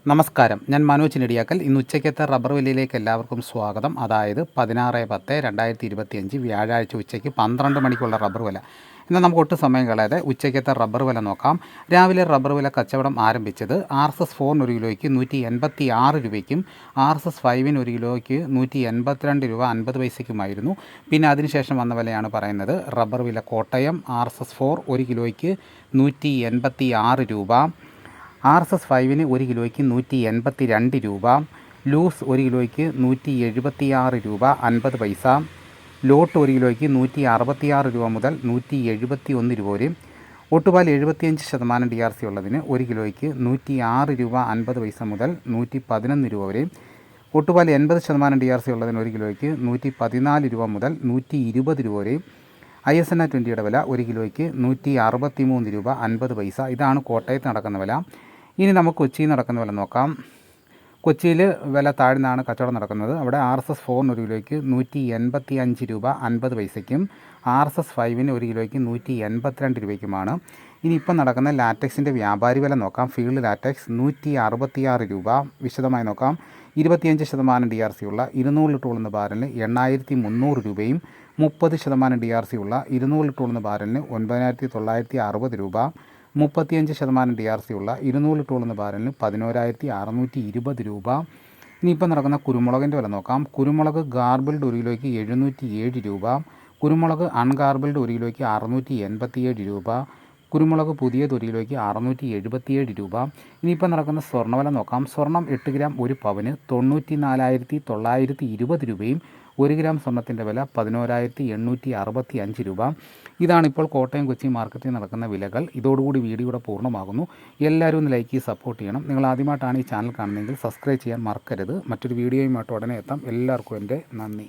നമസ്കാരം, ഞാൻ മനോജ് നെടിയാക്കൽ. ഇന്ന് ഉച്ചയ്ക്കത്തെ റബ്ബർ വിലയിലേക്ക് എല്ലാവർക്കും സ്വാഗതം. അതായത് 16/10/2025 വ്യാഴാഴ്ച ഉച്ചയ്ക്ക് 12 മണിക്കുള്ള റബ്ബർ വില. ഇന്ന് നമുക്ക് ഒട്ടും സമയം കളയാതെ ഉച്ചയ്ക്കത്തെ റബ്ബർ വില നോക്കാം. രാവിലെ റബ്ബർ വില കച്ചവടം ആരംഭിച്ചത് RSS-4 ഒരു കിലോയ്ക്ക് 186 രൂപയ്ക്കും RSS-5 ഒരു കിലോയ്ക്ക് 182 രൂപ 50 പൈസയ്ക്കുമായിരുന്നു. പിന്നെ അതിനുശേഷം വന്ന വിലയാണ് പറയുന്നത്. റബ്ബർ വില കോട്ടയം RSS-4 ഒരു കിലോയ്ക്ക് 186 രൂപ, RSS-5 ഒരു കിലോയ്ക്ക് 182 രൂപ, ലൂസ് ഒരു കിലോയ്ക്ക് 176 രൂപ 50 പൈസ, ലോട്ട് ഒരു കിലോയ്ക്ക് 166 രൂപ മുതൽ 171 രൂപ വരെ. ഒട്ടുപാൽ 75% DRC ഉള്ളതിന് ഒരു കിലോയ്ക്ക് 106 രൂപ 50 പൈസ മുതൽ 111 രൂപ വരെ. ഒട്ടുപാൽ 80% DRC ഉള്ളതിന് ഒരു കിലോയ്ക്ക് 114 രൂപ മുതൽ 120 രൂപ വരെ. ISNA 20യുടെ വില ഒരു കിലോയ്ക്ക് 163 രൂപ 50 പൈസ. ഇതാണ് കോട്ടയത്ത് നടക്കുന്ന വില. ഇനി നമുക്ക് കൊച്ചിയിൽ നടക്കുന്ന വില നോക്കാം. കൊച്ചിയിൽ വില താഴ്ന്നാണ് കച്ചവടം നടക്കുന്നത്. അവിടെ RSS-4 ഒരു കിലോയ്ക്ക് 185 രൂപ 50 പൈസയ്ക്കും RSS-5 ഒരു കിലോയ്ക്ക് 182 രൂപയ്ക്കുമാണ്. ഇനിയിപ്പം നടക്കുന്ന ലാറ്റക്സിൻ്റെ വ്യാപാരി വില നോക്കാം. ഫീൽഡ് ലാറ്റക്സ് 166 രൂപ. വിശദമായി നോക്കാം. 25% DRC ഉള്ള 200 ലിറ്റർ ഉള്ളുന്ന ബാരലിന് 8300 രൂപയും 30% DRC ഉള്ള 200 ലിറ്റർ ഉള്ളുന്ന ബാരലിന് 9960 രൂപ, 35% DRC ഉള്ള 200 ലിറ്റർ ഉള്ളുന്ന ബാരലിന് 11620 രൂപ. ഇനിയിപ്പോൾ നടക്കുന്ന കുരുമുളകിൻ്റെ വില നോക്കാം. കുരുമുളക് ഗാർബിൾഡ് ഒരു കിലോയ്ക്ക് 707 രൂപ, കുരുമുളക് അൺഗാർബിൾഡ് ഒരു കിലോയ്ക്ക് 687 രൂപ, കുരുമുളക് പുതിയത് ഒരു കിലോയ്ക്ക് 677 രൂപ. ഇനിയിപ്പോൾ നടക്കുന്ന സ്വർണ്ണവില നോക്കാം. സ്വർണം 8 ഗ്രാം ഒരു പവന് 94,920 രൂപയും 1 ഗ്രാം സ്വർണ്ണത്തിൻ്റെ വില 11,865 രൂപ. ഇതാണിപ്പോൾ കോട്ടയം കൊച്ചി മാർക്കറ്റിൽ നടക്കുന്ന വിലകൾ. ഇതോടുകൂടി വീഡിയോയുടെ പൂർണ്ണമാകുന്നു. എല്ലാവരും ഒന്ന് ലൈക്ക് ചെയ്ത് സപ്പോർട്ട് ചെയ്യണം. നിങ്ങൾ ആദ്യമായിട്ടാണ് ഈ ചാനൽ കാണുന്നതെങ്കിൽ സബ്സ്ക്രൈബ് ചെയ്യാൻ മറക്കരുത്. മറ്റൊരു വീഡിയോയുമായിട്ട് ഉടനെ എത്താം. എല്ലാവർക്കും എൻ്റെ നന്ദി.